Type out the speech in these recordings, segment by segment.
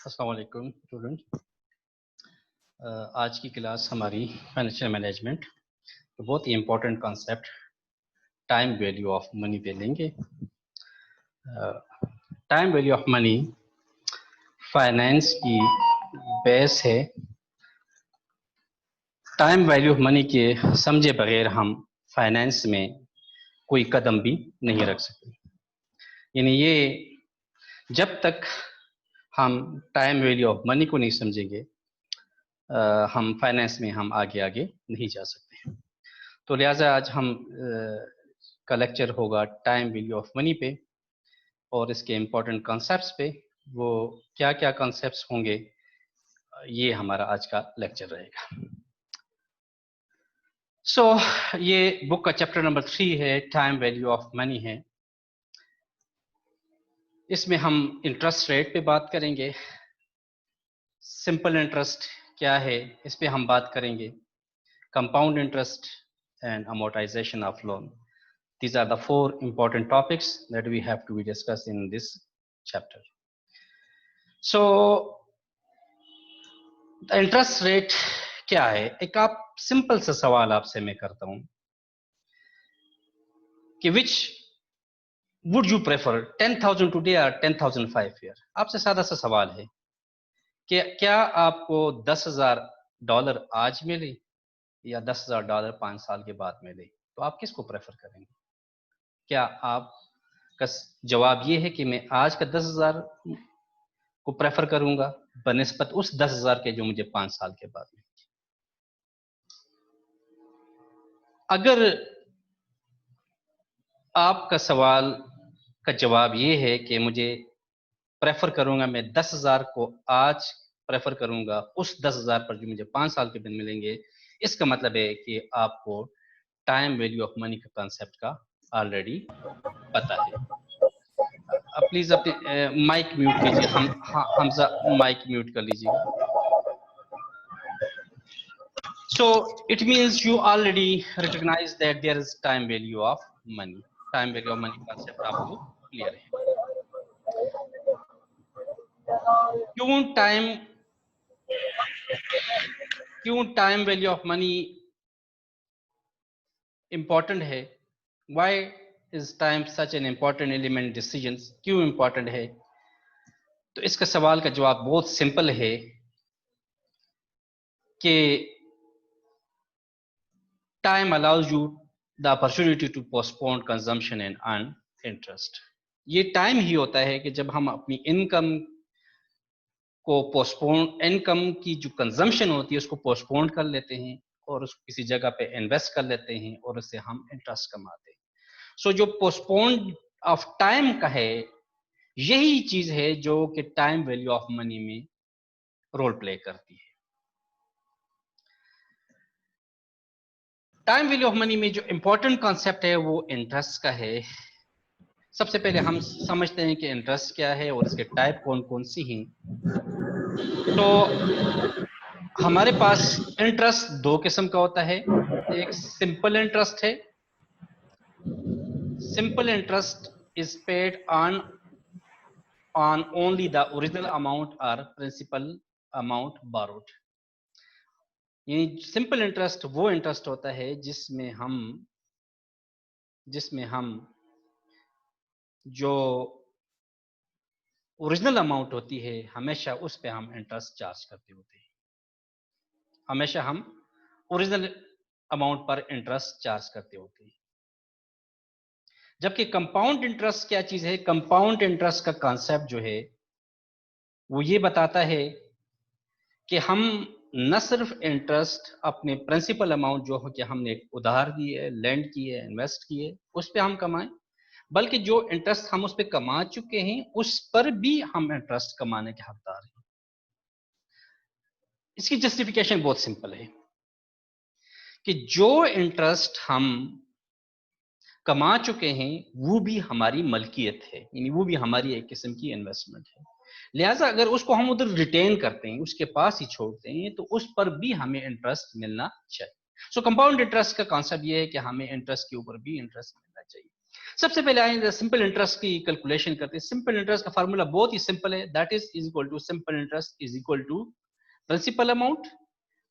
अस्सलाम वालेकुम स्टूडेंट। आज की क्लास हमारी फाइनेंशियल मैनेजमेंट तो बहुत ही important concept time value of money पे लेंगे। Time value of money finance की बेस है। टाइम वैल्यू ऑफ मनी के समझे बगैर हम फाइनेंस में कोई कदम भी नहीं रख सकते। यानी ये जब तक हम टाइम वैल्यू ऑफ मनी को नहीं समझेंगे हम फाइनेंस में हम आगे आगे नहीं जा सकते। तो लिहाजा आज हम का लेक्चर होगा टाइम वैल्यू ऑफ मनी पे और इसके इम्पोर्टेंट कॉन्सेप्ट्स पे। वो क्या क्या कॉन्सेप्ट्स होंगे ये हमारा आज का लेक्चर रहेगा। ये बुक का चैप्टर नंबर 3 है, टाइम वैल्यू ऑफ मनी है। इसमें हम इंटरेस्ट रेट पे बात करेंगे। सिंपल इंटरेस्ट क्या है इस पे हम बात करेंगे। Compound interest and amortization of loan. These are the 4 important topics that we have to be discussed in this chapter. So, the interest rate क्या है? एक आप सिंपल सा सवाल आपसे मैं करता हूं कि which would you prefer 10,000 today or 10,005 year? आपसे सादा सा सवाल है कि क्या आपको $10,000 आज मिले या $10,000 5 साल के बाद मिले, तो आप किसको प्रेफर करेंगे? क्या आपका जवाब ये है कि मैं आज का 10,000 को प्रेफर करूंगा बनिस्बत उस 10,000 के जो मुझे 5 साल के बाद मिले? अगर आपका सवाल का जवाब ये है कि मुझे प्रेफर करूंगा, मैं 10,000 को आज प्रेफर करूंगा उस 10,000 पर जो मुझे 5 साल के बाद मिलेंगे, इसका मतलब है कि आपको टाइम वैल्यू ऑफ मनी का कॉन्सेप्ट का ऑलरेडी पता है। प्लीज अपने माइक म्यूट कीजिए। हमजा माइक म्यूट कर लीजिएगा। So it means you already recognize that there is time value of money. Time value of money concept आपको क्लियर है। क्यों time value of money important है? Why is time such an important element in decisions? क्यों important है? तो इसका सवाल का जवाब बहुत सिंपल है कि time allows you the opportunity to postpone consumption and earn interest. ये टाइम ही होता है कि जब हम अपनी इनकम को इनकम की जो कंजम्पशन होती है उसको पोस्टपोन कर लेते हैं और उसको किसी जगह पे इन्वेस्ट कर लेते हैं और उससे हम इंटरेस्ट कमाते हैं। जो पोस्टपोन ऑफ टाइम का है, यही चीज है जो कि टाइम वैल्यू ऑफ मनी में रोल प्ले करती है। टाइम वैल्यू ऑफ मनी में जो इंपॉर्टेंट कॉन्सेप्ट है वो इंटरेस्ट का है। सबसे पहले हम समझते हैं कि इंटरेस्ट क्या है और इसके टाइप कौन कौन सी हैं। तो हमारे पास इंटरेस्ट 2 किस्म का होता है। एक सिंपल इंटरेस्ट है। Simple interest is paid on only the original amount और प्रिंसिपल अमाउंट बोरोड। यानी सिंपल इंटरेस्ट वो इंटरेस्ट होता है जिसमें हम जो ओरिजिनल अमाउंट होती है हमेशा उस पे हम इंटरेस्ट चार्ज करते होते हैं। हमेशा हम ओरिजिनल अमाउंट पर इंटरेस्ट चार्ज करते होते हैं। जबकि कंपाउंड इंटरेस्ट क्या चीज है? कंपाउंड इंटरेस्ट का कॉन्सेप्ट जो है वो ये बताता है कि हम न सिर्फ इंटरेस्ट अपने प्रिंसिपल अमाउंट जो कि हमने उधार दिए, लैंड किए, इन्वेस्ट किए, उस पे हम कमाएं, बल्कि जो इंटरेस्ट हम उस पे कमा चुके हैं उस पर भी हम इंटरेस्ट कमाने के हकदार हैं। इसकी जस्टिफिकेशन बहुत सिंपल है कि जो इंटरेस्ट हम कमा चुके हैं वो भी हमारी मलकियत है, यानी वो भी हमारी एक किस्म की इन्वेस्टमेंट है। लिहाजा अगर उसको हम उधर रिटेन करते हैं, उसके पास ही छोड़ते हैं, तो उस पर भी हमें इंटरेस्ट मिलना चाहिए। कंपाउंड इंटरेस्ट का कॉन्सेप्ट ये है कि हमें इंटरेस्ट के ऊपर भी इंटरेस्ट मिलना चाहिए। सबसे पहले आएंगे सिंपल इंटरेस्ट की कैलकुलेशन करते हैं। सिंपल इंटरेस्ट का फार्मूला बहुत ही सिंपल है, that is equal to simple interest is equal to principal amount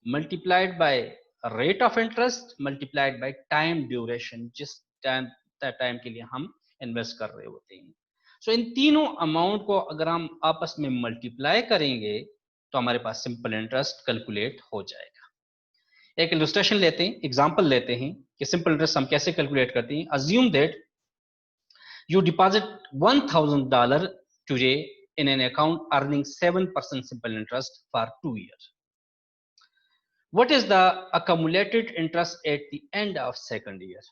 multiplied by rate of interest multiplied by time duration, जिस टाइम के लिए हम इन्वेस्ट कर रहे होते हैं। सो इन तीनों अमाउंट को अगर हम आपस में मल्टीप्लाई करेंगे तो हमारे पास सिंपल इंटरेस्ट कैलकुलेट हो जाएगा। एक इलस्ट्रेशन लेते हैं, एग्जांपल लेते हैं कि सिंपल इंटरेस्ट हम कैसे कैलकुलेट करते हैं। Assume that you deposit $1,000 today in an account earning 7% simple interest for 2 years. What is the accumulated interest at the end of second year?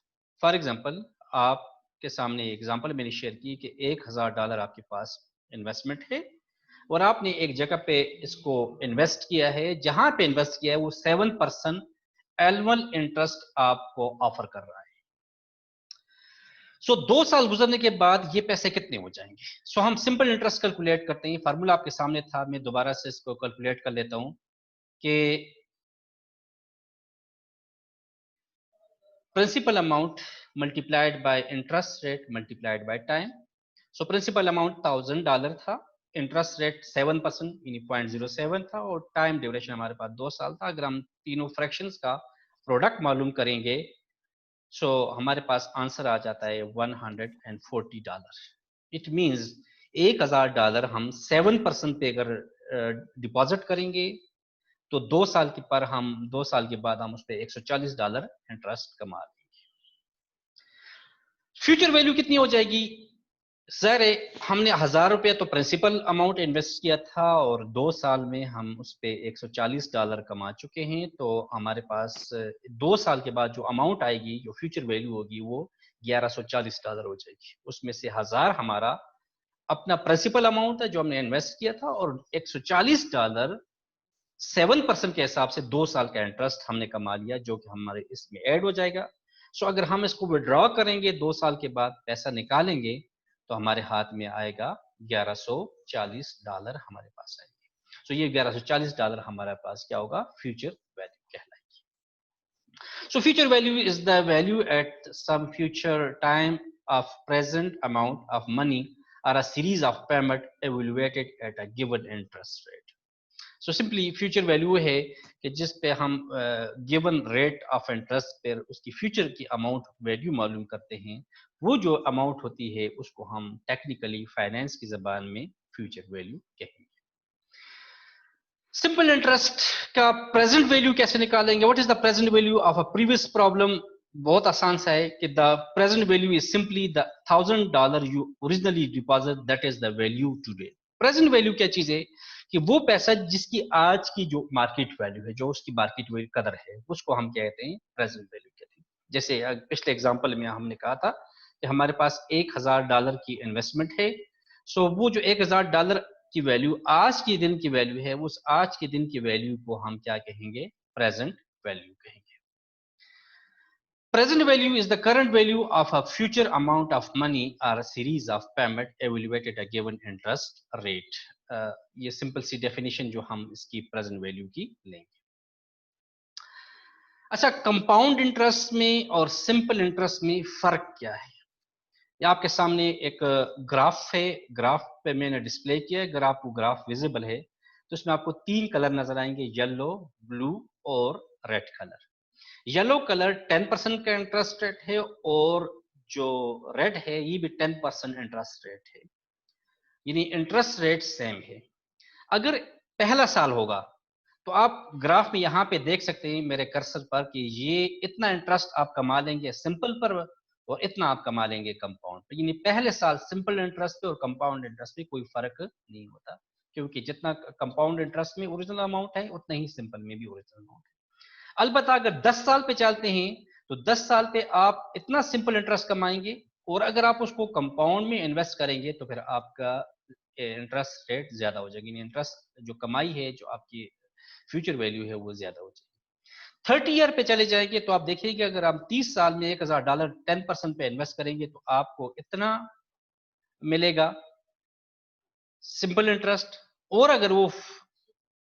For example, आपके सामने एग्जांपल मैंने शेयर की कि $1,000 आपके पास इन्वेस्टमेंट है और आपने एक जगह पे इसको इन्वेस्ट किया है, जहां पे इन्वेस्ट किया है वो 7% एनुअल इंटरेस्ट आपको ऑफर कर रहा है। सो 2 साल गुजरने के बाद ये पैसे कितने हो जाएंगे? सो हम सिंपल इंटरेस्ट कैलकुलेट करते हैं। फार्मूला आपके सामने था, मैं दोबारा से इसको कैलकुलेट कर लेता हूं कि principal amount multiplied by interest rate multiplied by time. So principal amount $1,000 था, इंटरेस्ट रेट 7% यानी 0.07 था और टाइम ड्यूरेशन हमारे पास 2 साल था। अगर हम तीनों फ्रैक्शंस का प्रोडक्ट मालूम करेंगे सो हमारे पास आंसर आ जाता है $140। इट मींस $1,000 हम 7% पे अगर डिपॉजिट करेंगे तो 2 साल के बाद हम उस पर $140 इंटरेस्ट कमा लेंगे। फ्यूचर वैल्यू कितनी हो जाएगी? सर हमने $1,000 तो प्रिंसिपल अमाउंट इन्वेस्ट किया था और 2 साल में हम उस पे $140 कमा चुके हैं, तो हमारे पास 2 साल के बाद जो अमाउंट आएगी, जो फ्यूचर वैल्यू होगी वो $1,140 हो जाएगी। उसमें से 1,000 हमारा अपना प्रिंसिपल अमाउंट है जो हमने इन्वेस्ट किया था और $140 7% के हिसाब से 2 साल का इंटरेस्ट हमने कमा लिया, जो कि हमारे इसमें ऐड हो जाएगा। सो अगर हम इसको विड्रॉ करेंगे 2 साल के बाद पैसा निकालेंगे तो हमारे हाथ में आएगा $1,140 हमारे पास आएंगे। सो ये $1,140 हमारे पास क्या होगा? फ्यूचर वैल्यू कहलाएगी। So future value is the value at some future time of present amount of money or a series of payment evaluated at a given interest rate. So simply future value है कि जिस पे हम given rate of interest पर उसकी future की amount value मालूम करते हैं। वो जो अमाउंट होती है उसको हम टेक्निकली फाइनेंस की जबान में फ्यूचर वैल्यू कहेंगे। सिंपल इंटरेस्ट का प्रेजेंट वैल्यू कैसे निकालेंगे? What is the present value of a previous problem? बहुत आसान सा है कि the present value is simply the $1,000 you originally deposit, that is the value today. Present value क्या चीज है कि वो पैसा जिसकी आज की जो मार्केट वैल्यू है, जो उसकी मार्केट वैल्यू कदर है, उसको हम कहते हैं प्रेजेंट वैल्यू कहते हैं। जैसे पिछले एग्जांपल में हमने कहा था कि हमारे पास $1,000 की इन्वेस्टमेंट है। सो वो जो $1,000 की वैल्यू आज के दिन की वैल्यू है, उस आज के दिन की वैल्यू को हम क्या कहेंगे? प्रेजेंट वैल्यू कहेंगे। Present value is the current value of a future amount of money or a series of payment evaluated at a given interest rate. ये सिंपल सी डेफिनेशन जो हम इसकी प्रेजेंट वैल्यू की लेंगे। अच्छा, कंपाउंड इंटरेस्ट में और सिंपल इंटरेस्ट में फर्क क्या है? ये आपके सामने एक ग्राफ है, ग्राफ पे मैंने डिस्प्ले किया है। अगर आपको ग्राफ विजिबल है तो इसमें आपको 3 कलर नजर आएंगे, येलो, ब्लू और रेड कलर। येलो कलर 10% का इंटरेस्ट रेट है और जो रेड है ये भी 10% इंटरेस्ट रेट है, यानी इंटरेस्ट रेट सेम है। अगर पहला साल होगा तो आप ग्राफ में यहाँ पे देख सकते हैं मेरे कर्सर पर कि ये इतना इंटरेस्ट आप कमा लेंगे सिंपल पर और इतना आप कमा लेंगे कंपाउंड पर। यानी पहले साल सिंपल इंटरेस्ट पे और कंपाउंड इंटरेस्ट पे कोई फर्क नहीं होता, क्योंकि जितना कंपाउंड इंटरेस्ट में ओरिजिनल अमाउंट है उतना ही सिंपल में भी ओरिजिनल अमाउंट है। अलबत्ता अगर 10 साल पे चलते हैं तो 10 साल पे आप इतना सिंपल इंटरेस्ट कमाएंगे और अगर आप उसको कंपाउंड में इन्वेस्ट करेंगे तो फिर आपका इंटरेस्ट रेट ज्यादा हो जाएगी। इंटरेस्ट जो कमाई है, जो आपकी फ्यूचर वैल्यू है, वो ज्यादा हो जाएगी। 30 ईयर पे चले जाएंगे तो आप देखिएगा अगर आप 30 साल में $1,000 10% पे इन्वेस्ट करेंगे तो आपको इतना मिलेगा सिंपल इंटरेस्ट, और अगर वो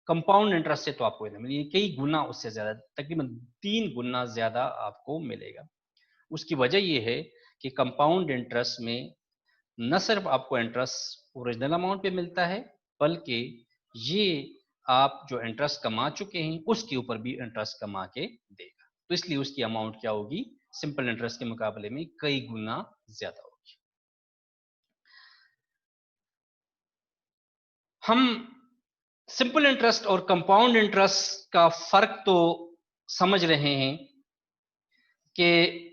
कंपाउंड इंटरेस्ट है तो आपको कई गुना उससे ज्यादा, तकरीबन 3 गुना ज्यादा आपको मिलेगा। उसकी वजह यह है कि कंपाउंड इंटरेस्ट में न सिर्फ आपको इंटरेस्ट ओरिजिनल अमाउंट पे मिलता है, बल्कि ये आप जो इंटरेस्ट कमा चुके हैं उसके ऊपर भी इंटरेस्ट कमा के देगा। तो इसलिए उसकी अमाउंट क्या होगी, सिंपल इंटरेस्ट के मुकाबले में कई गुना ज्यादा होगी। हम सिंपल इंटरेस्ट और कंपाउंड इंटरेस्ट का फर्क तो समझ रहे हैं कि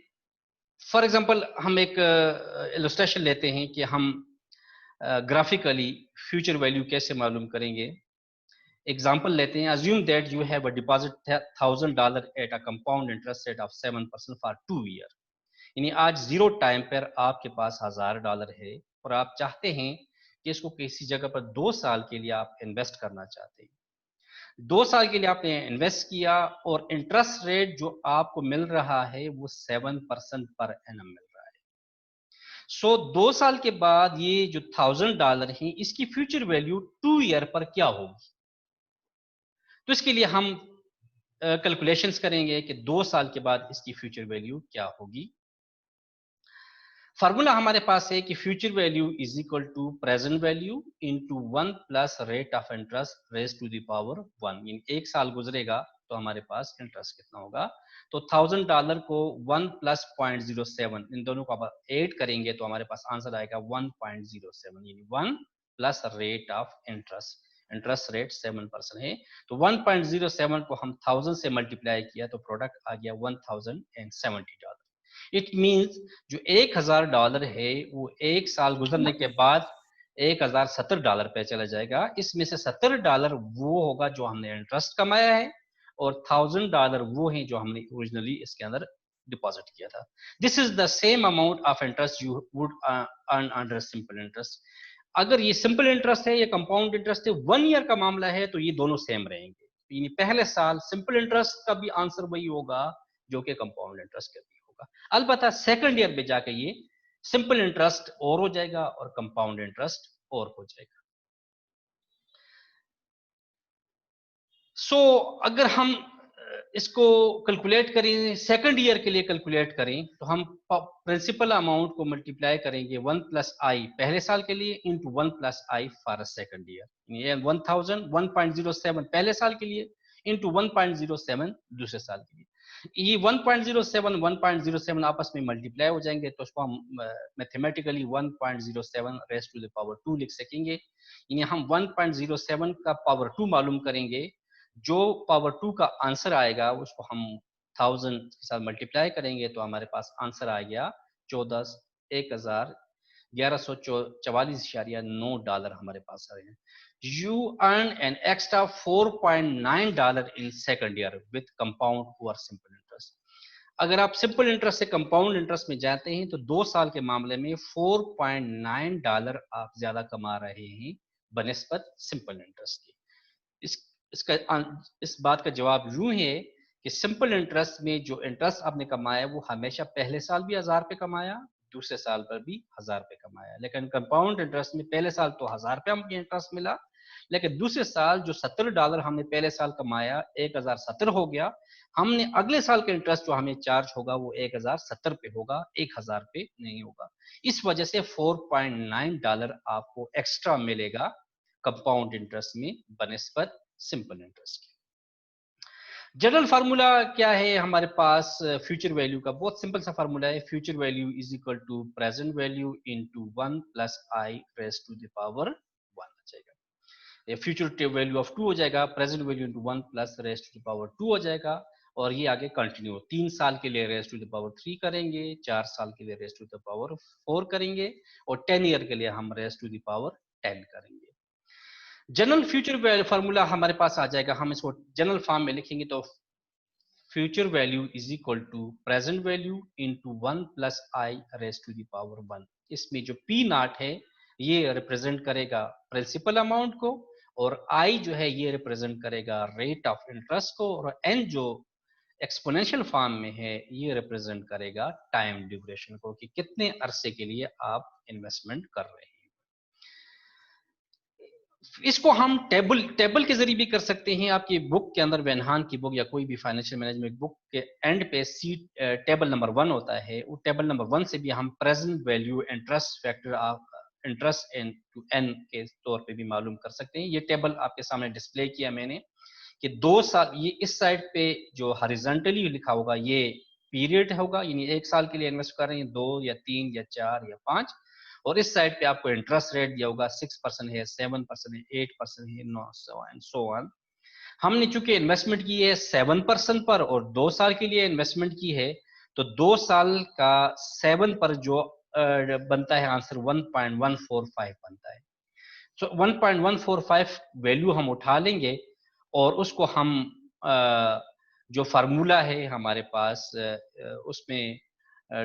फॉर एग्जांपल हम एक इलस्ट्रेशन लेते हैं कि हम ग्राफिकली फ्यूचर वैल्यू कैसे मालूम करेंगे। एग्जाम्पल लेते हैं, assume that you have a deposit $1000 eight a compound interest rate of 7% for 2 year. यानी आज जीरो टाइम पर आपके पास $1000 है और आप चाहते हैं कि इसको किसी जगह पर 2 साल के लिए आप इन्वेस्ट करना चाहते हैं। 2 साल के लिए आपने इन्वेस्ट किया और इंटरेस्ट रेट जो आपको मिल रहा है वो 7% पर एनम मिल रहा है। सो 2 साल के बाद ये जो $1000 है इसकी फ्यूचर वैल्यू 2 ईयर पर क्या होगी। तो इसके लिए हम कैलकुलेशंस करेंगे कि 2 साल के बाद इसकी फ्यूचर वैल्यू क्या होगी। फार्मूला हमारे पास है कि future value is equal to present value into 1 plus rate of interest raise to the power 1। यानी 1 साल गुजरेगा तो हमारे पास इंटरेस्ट कितना होगा। तो $1000 को 1 प्लस 0.07 इन दोनों को आप ऐड करेंगे तो हमारे पास आंसर आएगा 1.07, यानी 1 plus rate of interest. Interest rate 7% है तो 1.07 को हम 1000 से मल्टीप्लाई किया तो प्रोडक्ट आ गया $1070। इट मीन्स जो $1000 है वो 1 साल गुजरने के बाद $1070 पे चला जाएगा। इसमें से $70 वो होगा जो हमने इंटरेस्ट कमाया है और $1000 वो है जो हमने ओरिजिनली इसके अंदर डिपॉजिट किया था। This is the same amount of interest you would earn under simple interest. अगर ये सिंपल इंटरेस्ट है या कंपाउंड इंटरेस्ट है, 1 ईयर का मामला है तो ये दोनों सेम रहेंगे। यानी पहले साल सिंपल इंटरेस्ट का भी आंसर वही होगा जो कि कंपाउंड इंटरेस्ट का भी होगा। अलबत्ता सेकंड ईयर में जाके ये सिंपल इंटरेस्ट और हो जाएगा और कंपाउंड इंटरेस्ट और हो जाएगा। सो अगर हम इसको कैलकुलेट करें, सेकंड ईयर के लिए कैलकुलेट करें तो हम प्रिंसिपल अमाउंट को मल्टीप्लाई करेंगे 1 प्लस आई पहले साल के लिए into 1 plus I for second year. ये 1000 1.07 पहले साल के लिए इंटू 1.07 दूसरे साल के लिए। ये 1.07 1.07 आपस में मल्टीप्लाई हो जाएंगे तो उसको हम mathematically 1.07 raise to the power 2 लिख सकेंगे। यानी हम 1.07 का पावर 2 मालूम करेंगे, जो पावर 2 का आंसर आएगा उसको हम 1000 के साथ मल्टीप्लाई करेंगे तो हमारे पास आंसर आ गया 11,1144.9 हमारे पास आ रहे हैं। You earn an extra $4.9 in second year with compound और सिंपल इंटरेस्ट। अगर आप सिंपल इंटरेस्ट से कंपाउंड इंटरेस्ट में जाते हैं तो 2 साल के मामले में $4.9 आप ज्यादा कमा रहे हैं बनिस्बत सिंपल इंटरेस्ट की। इस बात का जवाब यूं है कि सिंपल इंटरेस्ट में जो इंटरेस्ट आपने कमाया वो हमेशा पहले साल भी 1000 पे कमाया, दूसरे साल पर भी 1000 पे कमाया। लेकिन कंपाउंड इंटरेस्ट में पहले साल तो 1000 पे हमें इंटरेस्ट मिला, लेकिन दूसरे साल जो $70 हमने पहले साल कमाया 1070 हो गया। हमने अगले साल का इंटरेस्ट जो हमें चार्ज होगा वो 1070 पे होगा, 1000 पे नहीं होगा। इस वजह से $4.9 आपको एक्स्ट्रा मिलेगा कंपाउंड इंटरेस्ट में बनिस्बत सिंपल इंटरेस्ट की। जनरल फार्मूला क्या है हमारे पास फ्यूचर वैल्यू का, बहुत सिंपल सा फार्मूला है। Future value is equal to present value into 1 plus I raise to the power 1 आ जाएगा। फ्यूचर वैल्यू ऑफ 2 हो जाएगा, present value into 1 plus raise to the power 2 हो जाएगा और ये आगे कंटिन्यू 3 साल के लिए रेज टू द पावर 3 करेंगे, 4 साल के लिए रेज टू द पावर 4 करेंगे और 10 ईयर के लिए हम रेज टू द पावर 10 करेंगे। जनरल फ्यूचर फार्मूला हमारे पास आ जाएगा, हम इसको जनरल फॉर्म में लिखेंगे तो future value is equal to present value into 1 plus I raise to the power 1। इसमें जो पी नॉट है ये रिप्रेजेंट करेगा प्रिंसिपल अमाउंट को और आई जो है ये रिप्रेजेंट करेगा रेट ऑफ इंटरेस्ट को और एन जो एक्सपोनेंशियल फॉर्म में है ये रिप्रेजेंट करेगा टाइम ड्यूरेशन को, कि कितने अरसे के लिए आप इन्वेस्टमेंट कर रहे हैं। इसको हम टेबल के जरिए भी कर सकते हैं। आपकी बुक के अंदर, वेनहान की बुक या कोई भी फाइनेंशियल मैनेजमेंट बुक के एंड पे टेबल नंबर 1 होता है, वो टेबल नंबर 1 से भी हम present value interest factor of interest into n के तौर पे भी मालूम कर सकते हैं। ये टेबल आपके सामने डिस्प्ले किया मैंने कि 2 साल, ये इस साइड पे जो हॉरिजॉन्टली लिखा होगा ये पीरियड होगा, यानी 1 साल के लिए इन्वेस्ट कर रहे हैं, 2 या 3 या 4 या 5, और इस साइड पे आपको इंटरेस्ट रेट दिया होगा, 6% है, 7% है, 8% है, नो सो ऑन। हमने चूंकि इन्वेस्टमेंट की है 7% पर और 2 साल के लिए इन्वेस्टमेंट की है, तो 2 साल का 7 पर जो बनता है आंसर 1.145 बनता है। सो 1.145 वैल्यू हम उठा लेंगे और उसको हम जो फार्मूला है हमारे पास उसमें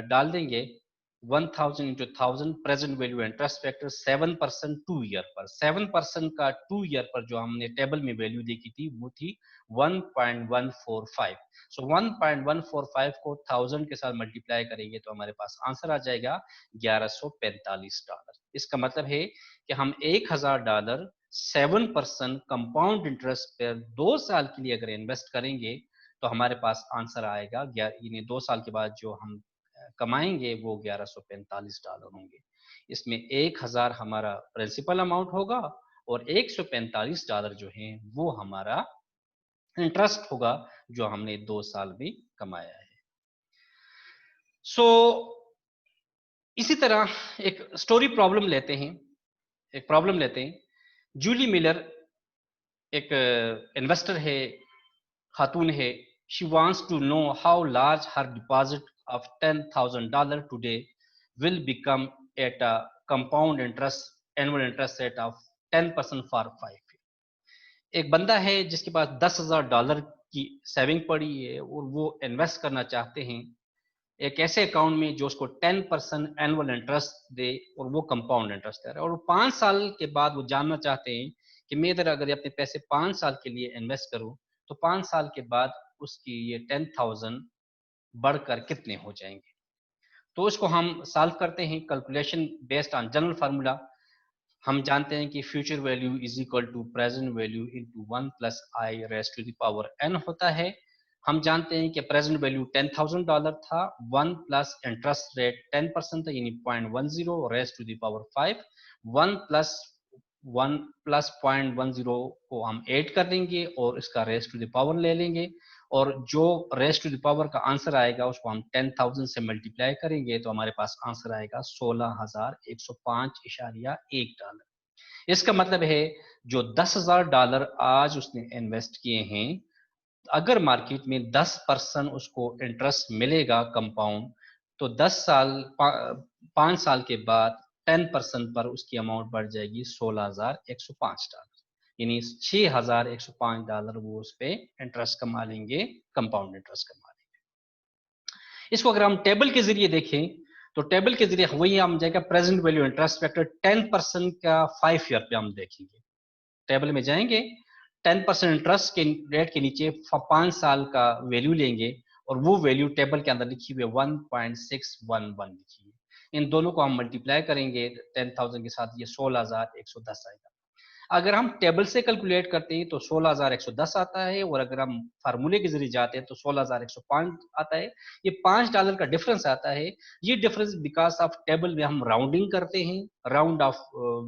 डाल देंगे। 1000 into 1000 present value interest factor 7% 2 year पर, 7% का 2 ईयर पर जो हमने टेबल में वैल्यू देखी थी वो थी 1.145। सो 1.145 को 1000 के साथ मल्टीप्लाई करेंगे तो हमारे पास आंसर आ जाएगा $1145। इसका मतलब है कि हम $1000 7% कंपाउंड इंटरेस्ट पर 2 साल के लिए अगर इन्वेस्ट करेंगे तो हमारे पास आंसर आएगा, यानी 2 साल के बाद जो हम कमाएंगे वो $1145 होंगे। इसमें 1000 हमारा प्रिंसिपल अमाउंट होगा और $145 जो है वो हमारा इंटरेस्ट होगा जो हमने 2 साल में कमाया है। सो इसी तरह एक स्टोरी प्रॉब्लम लेते हैं, एक प्रॉब्लम लेते हैं। जूली मिलर एक इन्वेस्टर है, खातून है। She wants to know how large her deposit of $10,000 today will become at a compound interest annual interest rate of 10% for 5 year. एक बंदा है जिसके पास $10,000 की सेविंग पड़ी है और वो इन्वेस्ट करना चाहते हैं एक ऐसे अकाउंट में जो उसको 10% एनुअल इंटरेस्ट दे और वो कंपाउंड इंटरेस्ट दे रहा है, और 5 साल के बाद वो जानना चाहते हैं कि मैं इधर अगर अपने पैसे 5 साल के लिए इन्वेस्ट करूं तो 5 साल के बाद उसकी ये 10,000 बढ़कर कितने हो जाएंगे। तो उसको हम सॉल्व करते हैं calculation based on general formula. हम जानते हैं कि future value is equal to present value into 1 plus I raise to the power n होता है। हम जानते हैं कि प्रेजेंट वैल्यू $10,000 था, 1 प्लस इंटरेस्ट रेट 10% था, यानी 0.10 raise to the power 5, 1 plus 0.10 को हम ऐड कर देंगे और इसका रेस टू द पावर ले लेंगे, और जो रेस टू द पावर का आंसर आएगा उसको हम 10,000 से मल्टीप्लाई करेंगे तो हमारे पास आंसर आएगा $16,105.1। इसका मतलब है जो $10,000 आज उसने इन्वेस्ट किए हैं, अगर मार्केट में 10% उसको इंटरेस्ट मिलेगा कंपाउंड, तो 5 साल के बाद 10% पर उसकी अमाउंट बढ़ जाएगी $16,105, यानी $6,105 वो उस पे इंटरेस्ट कमा लेंगे, कंपाउंड इंटरेस्ट कमा लेंगे। इसको अगर हम टेबल के जरिए देखें तो टेबल के जरिए वही हम जाएगा प्रेजेंट वैल्यू इंटरेस्ट फैक्टर 10% का 5 ईयर पे हम देखेंगे। टेबल में जाएंगे, 10% इंटरेस्ट के रेट के नीचे 5 साल का वैल्यू लेंगे और वो वैल्यू टेबल के अंदर लिखी हुई है 1.611 लिखी है। इन दोनों को हम मल्टीप्लाई करेंगे 10,000 के साथ, ये 16,110 आएगा। अगर हम टेबल से कैलकुलेट करते हैं तो 16,110 आता है, और अगर हम फार्मूले के जरिए जाते हैं तो 16,105 आता है। ये $5 का डिफरेंस आता है। ये डिफरेंस बिकॉज ऑफ टेबल में हम राउंडिंग करते हैं, राउंड ऑफ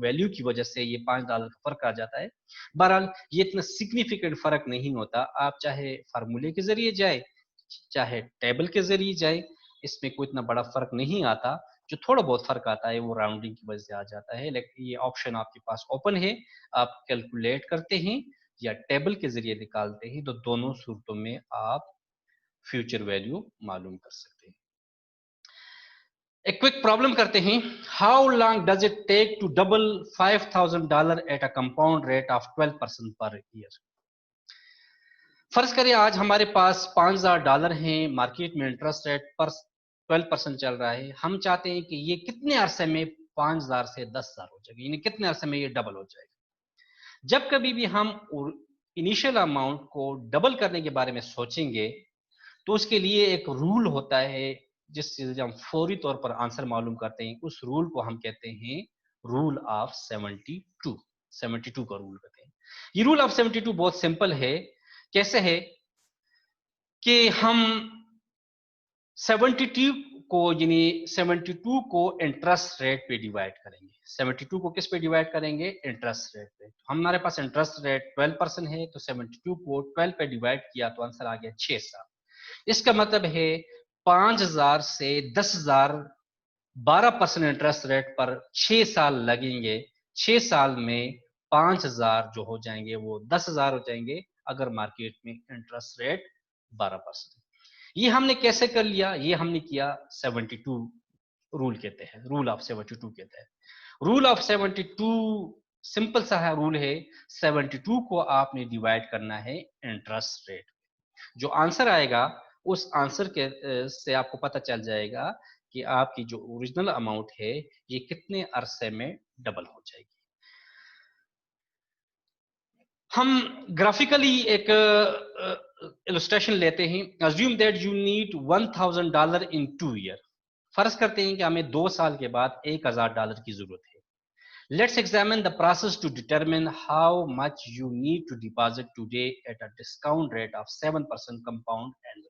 वैल्यू की वजह से ये $5 का फर्क आ जाता है। बहरहाल ये इतना सिग्निफिकेंट फर्क नहीं होता, आप चाहे फार्मूले के जरिए जाए चाहे टेबल के जरिए जाए, इसमें कोई इतना बड़ा फर्क नहीं आता। जो थोड़ा बहुत फर्क आता है वो राउंडिंग की वजह से आ जाता है, लेकिन ये ऑप्शन आपके पास ओपन है, आप कैलकुलेट करते हैं या टेबल के जरिए निकालते हैं, तो दोनों सूरतों में आप फ्यूचर वैल्यू मालूम कर सकते हैं। एक क्विक प्रॉब्लम करते हैं। How long does it take to double $5,000 at a compound rate of 12% per year. फर्ज करें आज हमारे पास $5,000 हैं, मार्केट में इंटरेस्ट रेट पर 12% चल रहा है। हम चाहते हैं कि ये कितने अरसे में 5,000 से 10,000 हो जाएगा, यानी कितने अरसे में ये डबल हो जाएगा। जब कभी भी हम इनिशियल अमाउंट को डबल करने के बारे में सोचेंगे तो उसके लिए एक रूल होता है जिससे हम फौरी तौर पर आंसर मालूम करते हैं। उस रूल को हम कहते हैं रूल ऑफ 72। 72 का रूल कहते हैं। ये रूल ऑफ 72 बहुत सिंपल है। कैसे है कि हम 72 को यानी 72 को इंटरेस्ट रेट पे डिवाइड करेंगे। 72 को किस पे डिवाइड करेंगे? इंटरेस्ट रेट पे। तो हमारे पास इंटरेस्ट रेट 12% है, तो 72 को 12 पे डिवाइड किया तो आंसर आ गया 6 साल। इसका मतलब है 5000 से 10,000 12% इंटरेस्ट रेट पर 6 साल लगेंगे। 6 साल में 5000 जो हो जाएंगे वो 10,000 हो जाएंगे अगर मार्केट में इंटरेस्ट रेट 12%। ये हमने कैसे कर लिया? ये हमने किया 72 रूल के तहत, रूल ऑफ 72 के तहत। रूल ऑफ 72 सिंपल सा है रूल है। 72 को आपने डिवाइड करना है इंटरेस्ट रेट। जो आंसर आएगा उस आंसर के से आपको पता चल जाएगा कि आपकी जो ओरिजिनल अमाउंट है ये कितने अरसे में डबल हो जाएगी। हम ग्राफिकली एक इलस्ट्रेशन लेते हैं। Assume that you need $1000 in 2 year. फर्ज करते हैं कि हमें 2 साल के बाद $1000 की जरूरत है। Let's examine the process to determine how much you need to deposit today at a discount rate of 7% compound annually.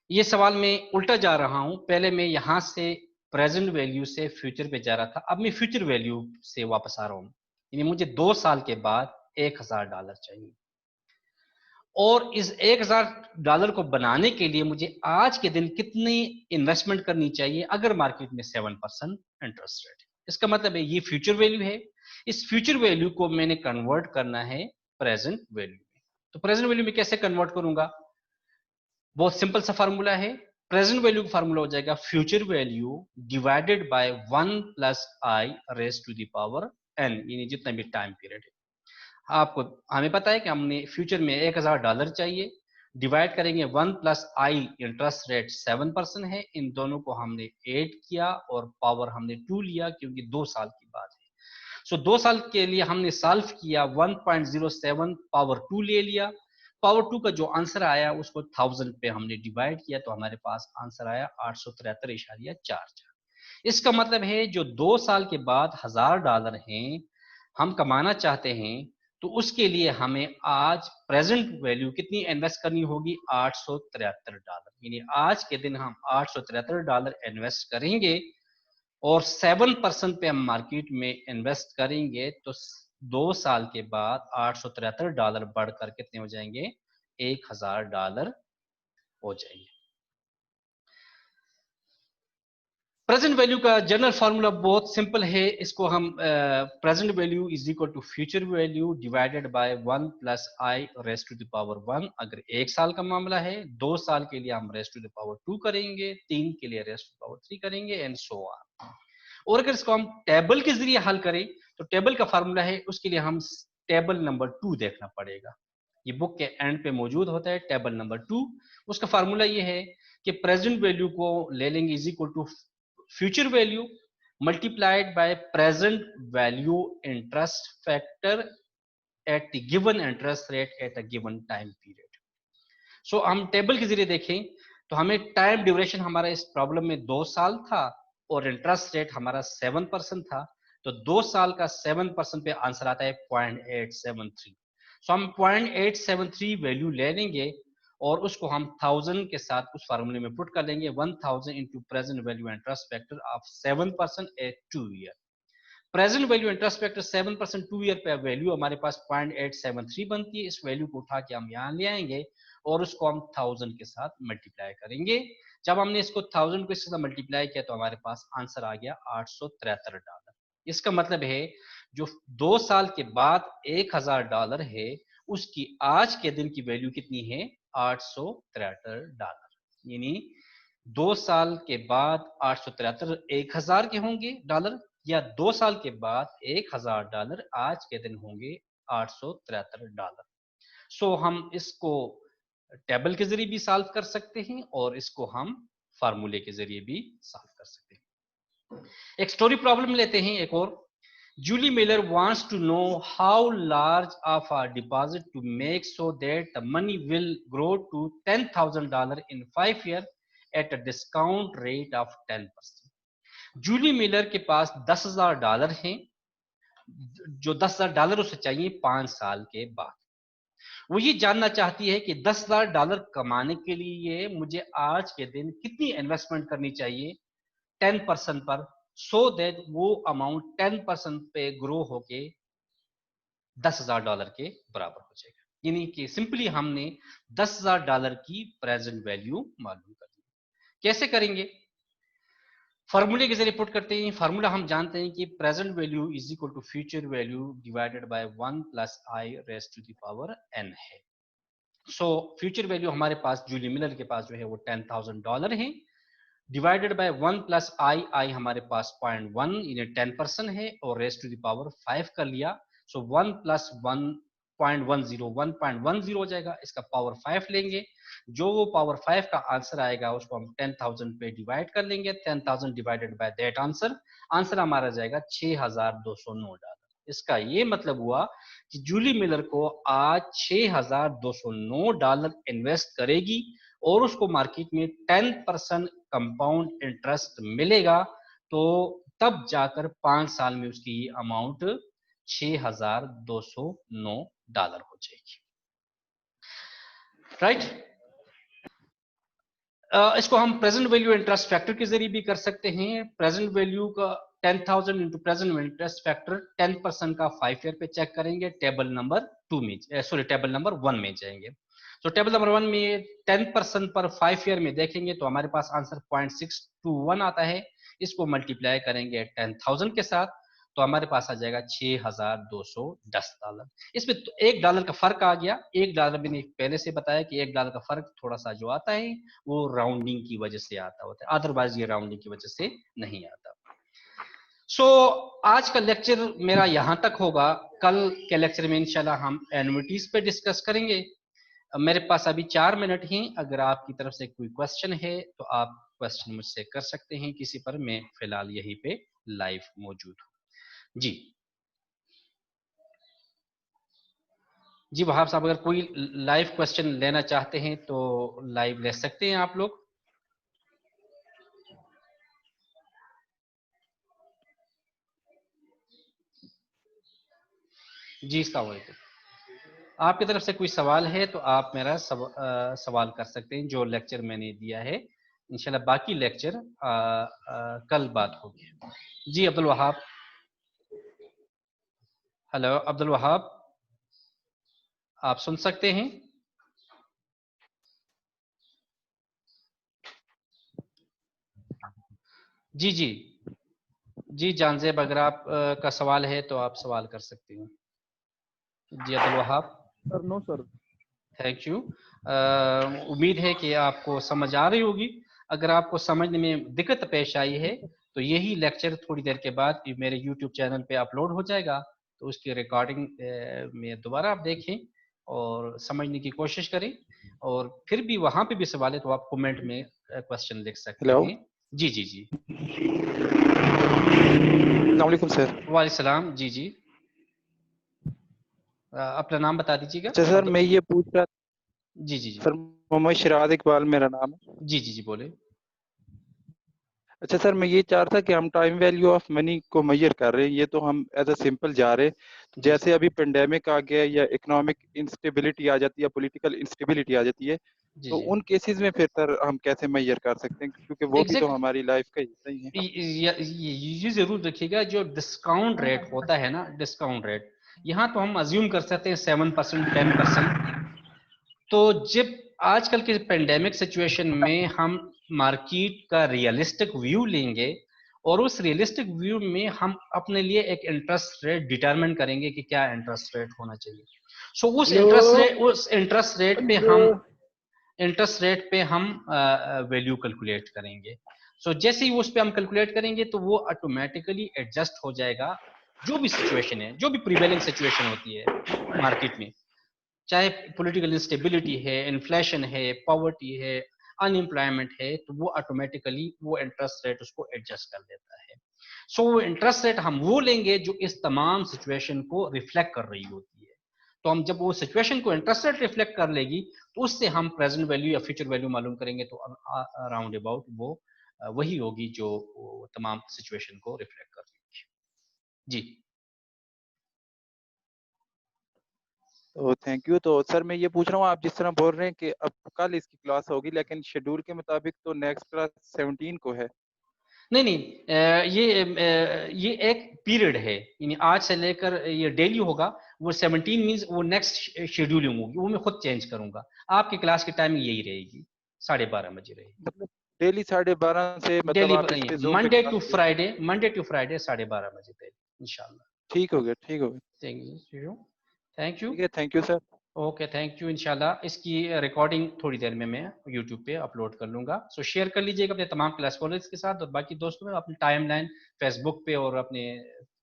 ये सवाल मैं उल्टा जा रहा हूं। पहले मैं यहां से प्रेजेंट वैल्यू से फ्यूचर पे जा रहा था, अब मैं फ्यूचर वैल्यू से वापस आ रहा हूं। यानी मुझे 2 साल के बाद $1000 चाहिए, और इस $1000 को बनाने के लिए मुझे आज के दिन कितनी इन्वेस्टमेंट करनी चाहिए अगर मार्केट में 7% इंटरेस्ट रेट है। इसका मतलब है ये फ्यूचर वैल्यू है। इस फ्यूचर वैल्यू को मैंने कन्वर्ट करना है प्रेजेंट वैल्यू में। तो प्रेजेंट वैल्यू में कैसे कन्वर्ट करूंगा? बहुत सिंपल सा फार्मूला है। प्रेजेंट वैल्यू का फार्मूला हो जाएगा future value divided by 1 plus I raise to the power n, यानी जितना भी टाइम पीरियड है। आपको हमें पता है कि हमने फ्यूचर में $1000 चाहिए, डिवाइड करेंगे 1 प्लस आई, इंटरेस्ट रेट 7% है, इन दोनों को हमने ऐड किया और पावर हमने 2 लिया क्योंकि 2 साल की बात है। सो 2 साल के लिए हमने सॉल्व किया, 1.07 पावर 2 ले लिया। पावर 2 का जो आंसर आया उसको 1000 पे हमने डिवाइड किया तो हमारे पास आंसर आया 873.44। इसका मतलब है जो 2 साल के बाद $1000 हैं हम कमाना चाहते हैं, तो उसके लिए हमें आज प्रेजेंट वैल्यू कितनी इन्वेस्ट करनी होगी? $873। यानी आज के दिन हम $873 इन्वेस्ट करेंगे और 7% पे हम मार्केट में इन्वेस्ट करेंगे तो 2 साल के बाद $873 बढ़कर कितने हो जाएंगे? $1000 हो जाएंगे। प्रेजेंट वैल्यू का जनरल फॉर्मूला बहुत सिंपल है। इसको हम present value is equal to future value divided by 1 plus I raise to the power 1। अगर 1 साल का मामला है, 2 साल के लिए हम रेस टू द पावर 2 करेंगे, 3 के लिए रेस टू पावर 3 करेंगे एंड सो ऑन। और अगर इसको हम टेबल के जरिए हल करें तो टेबल का फार्मूला है, उसके लिए हम टेबल नंबर 2 देखना पड़ेगा। ये बुक के एंड पे मौजूद होता है टेबल नंबर 2। उसका फार्मूला ये है कि प्रेजेंट वैल्यू को ले लेंगे is equal to future value multiplied by present value interest factor at the given interest rate at a given time period. So हम टेबल के जरिए देखें तो हमें टाइम ड्यूरेशन हमारा इस प्रॉब्लम में 2 साल था और इंटरेस्ट रेट हमारा 7% था, तो 2 साल का 7% पे आंसर आता है 0.873। सो हम 0.873 वैल्यू ले लेंगे और उसको हम 1000 के साथ उस फार्मूले में पुट कर लेंगे। 1000 into present value interest factor of 7% at 2 year. Present value interest factor 7% 2 year पे वैल्यू हमारे पास 0.873 बनती है। इस वैल्यू को उठा के हम यहाँ ले आएंगे और उसको हम 1000 के साथ मल्टीप्लाई करेंगे। जब हमने इसको 1000 को इसके साथ मल्टीप्लाई किया तो हमारे पास आंसर आ गया $873। इसका मतलब है जो 2 साल के बाद $1000 है उसकी आज के दिन की वैल्यू कितनी है? $873। यानी 2 साल के बाद 873 1000 के होंगे डॉलर, या 2 साल के बाद $1000 आज के दिन होंगे $873। सो हम इसको टेबल के जरिए भी सॉल्व कर सकते हैं और इसको हम फार्मूले के जरिए भी सॉल्व कर सकते हैं। एक स्टोरी प्रॉब्लम लेते हैं एक और। Julie Miller wants to know how large of a deposit to make so that the money will grow to $10,000 in 5 years at a discount rate of 10%. Julie Miller के पास $10,000 हैं जो $10,000 उसे चाहिए 5 साल के बाद। वो ये जानना चाहती है कि $10,000 कमाने के लिए मुझे आज के दिन कितनी इन्वेस्टमेंट करनी चाहिए 10% पर, सो दैट वो अमाउंट 10% पे ग्रो होके $10,000 के बराबर हो जाएगा। यानी कि सिंपली हमने $10,000 की प्रेजेंट वैल्यू मालूम कर दी। कैसे करेंगे? फॉर्मूले के जरिए पुट करते हैं। फार्मूला हम जानते हैं कि present value is equal to future value divided by 1 plus I raise to the power n है। सो फ्यूचर वैल्यू हमारे पास जूली मिलर के पास जो है वो $10,000 है, डिवाइडेड बाय 1 प्लस आई हमारे पास 0.1 यानी 10% है, और रेज टू द पावर 5 कर लिया। सो 1 प्लस 1.10 हो जाएगा, इसका पावर 5 लेंगे। जो वो पावर 5 का आंसर आएगा उसको हम 10,000 पे डिवाइड कर लेंगे। 10,000 divided by that answer, answer हमारा जाएगा $6,209। इसका ये मतलब हुआ कि जूली मिलर को आज $6,209 इन्वेस्ट करेगी और उसको मार्केट में 10% कंपाउंड इंटरेस्ट मिलेगा, तो तब जाकर 5 साल में उसकी ये अमाउंट $6,209 हो जाएगी। राइट? इसको हम प्रेजेंट वैल्यू इंटरेस्ट फैक्टर के जरिए भी कर सकते हैं। प्रेजेंट वैल्यू का 10,000 इंटू प्रेजेंट इंटरेस्ट फैक्टर 10% का 5 ईयर पे चेक करेंगे, टेबल नंबर 2 में, सॉरी टेबल नंबर 1 में जाएंगे। तो टेबल नंबर 1 में 10% पर 5 ईयर में देखेंगे तो हमारे पास आंसर 0.621 आता है। इसको मल्टीप्लाई करेंगे 10,000 के साथ तो हमारे पास आ जाएगा $6,210। इसमें तो $1 का फर्क आ गया। $1 मैंने पहले से बताया कि $1 का फर्क थोड़ा सा जो आता है वो राउंडिंग की वजह से आता होता है, अदरवाइज ये राउंडिंग की वजह से नहीं आता। सो आज का लेक्चर मेरा यहाँ तक होगा। कल के लेक्चर में इंशाल्लाह हम एन्युइटीज पे डिस्कस करेंगे। मेरे पास अभी 4 मिनट हैं, अगर आपकी तरफ से कोई क्वेश्चन है तो आप क्वेश्चन मुझसे कर सकते हैं किसी पर। मैं फिलहाल यहीं पे लाइव मौजूद हूँ। जी जी वहाब साहब, अगर कोई लाइव क्वेश्चन लेना चाहते हैं तो लाइव ले सकते हैं आप लोग। जी सलामुअलैकुम। आपकी तरफ से कोई सवाल है तो आप मेरा सवाल कर सकते हैं जो लेक्चर मैंने दिया है। इंशाल्लाह बाकी लेक्चर कल बात होगी। जी अब्दुल वहाब। हेलो अब्दुल वहाब, आप सुन सकते हैं? जी जी जी जानजेब, अगर आप का सवाल है तो आप सवाल कर सकते हैं। जी Abdul Wahab. Sir no sir. Thank you. उम्मीद है कि आपको समझ आ रही होगी। अगर आपको समझने में दिक्कत पेश आई है तो यही लेक्चर थोड़ी देर के बाद मेरे यूट्यूब चैनल पे अपलोड हो जाएगा, तो उसकी रिकॉर्डिंग में दोबारा आप देखें और समझने की कोशिश करें। और फिर भी वहाँ पे भी सवाल है तो आप कमेंट में क्वेश्चन लिख सकते हेलो, हैं। जी जी जी अस्सलामुअलैकुम सर। वालेकुम सलाम। जी जी अपना नाम बता दीजिएगा अच्छा सर, अब्दुल। मैं ये पूछ रहा जी जी जी सर, मोहम्मद शिराज इकबाल मेरा नाम है। जी जी जी बोले। अच्छा सर, मैं ये चाह रहा था कि हम टाइम वैल्यू ऑफ मनी को मेजर कर रहे हैं, ये तो हम एज अ सिंपल जा रहे, तो जी जैसे अभी पेंडेमिक आ गया या इकोनॉमिक इंस्टेबिलिटी आ जाती है, पॉलिटिकल इंस्टेबिलिटी आ जाती है, जी तो जी उन केसेस में फिर सर हम कैसे मेजर कर सकते हैं, क्योंकि वो भी तो एग्जैक्ट। हमारी लाइफ का हिस्सा ही है। ये जरूर रखिएगा, जो डिस्काउंट रेट होता है ना, डिस्काउंट रेट यहाँ तो हम अज्यूम कर सकते हैं 7%, 10%। तो जब आजकल के पेंडेमिक सिचुएशन में हम मार्केट का रियलिस्टिक व्यू लेंगे और उस रियलिस्टिक व्यू में हम अपने लिए एक इंटरेस्ट रेट डिटरमिन करेंगे कि क्या इंटरेस्ट रेट होना चाहिए। सो उस इंटरेस्ट रेट पे हम वैल्यू कैलकुलेट करेंगे। सो जैसे ही उस पे हम कैलकुलेट करेंगे तो वो ऑटोमेटिकली एडजस्ट हो जाएगा। जो भी सिचुएशन है, जो भी प्रिवेलिंग सिचुएशन होती है मार्केट में, चाहे पॉलिटिकल इंस्टेबिलिटी है, इन्फ्लेशन है, पॉवर्टी है, अनएम्प्लॉयमेंट है, तो वो ऑटोमेटिकली वो इंटरेस्ट रेट उसको एडजस्ट कर देता है। सो वो इंटरेस्ट रेट हम वो लेंगे जो इस तमाम सिचुएशन को रिफ्लेक्ट कर रही होती है। तो हम जब वो सिचुएशन को इंटरेस्ट रेट रिफ्लेक्ट कर लेगी तो उससे हम प्रेजेंट वैल्यू या फ्यूचर वैल्यू मालूम करेंगे, तो अराउंड अबाउट वो वही होगी जो तमाम सिचुएशन को रिफ्लेक्ट कर रही होगी। जी तो थैंक यू। तो सर मैं ये पूछ रहा हूँ, आप जिस तरह बोल रहे हैं कि अब कल इसकी क्लास होगी, लेकिन शेड्यूल के मुताबिक तो नेक्स्ट क्लास 17 को है। नहीं नहीं, ये एक पीरियड है, यानी आज से लेकर ये डेली होगा। वो 17 मीन्स वो नेक्स्ट शेड्यूलिंग होगी, वो मैं खुद चेंज करूंगा। आपकी क्लास की टाइमिंग यही रहेगी, 12:30 बजे रहेगी। मतलब डेली 12:30 से, मतलब डेली आप इस पे जूम पे मंडे क्लास टू ले। फ्राइडे, मंडे टू फ्राइडे 12:30 पे इंशाल्लाह। ठीक हो गया, ठीक हो गया। Thank you, thank you. ठीक है, thank you sir. Okay, thank you. इंशाल्लाह इसकी रिकॉर्डिंग थोड़ी देर में मैं यूट्यूब पे अपलोड कर लूंगा। सो शेयर कर लीजिएगा अपने तमाम क्लास फॉलोअर्स के साथ, और बाकी दोस्तों में अपनी टाइमलाइन फेसबुक पे और अपने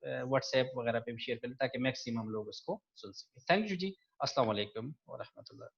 व्हाट्सएप वगैरह पे भी शेयर कर लें, ताकि मैक्सिमम लोग उसको सुन सकें। थैंक यू जी। अस्सलाम वालेकुम व रहमतुल्लाह।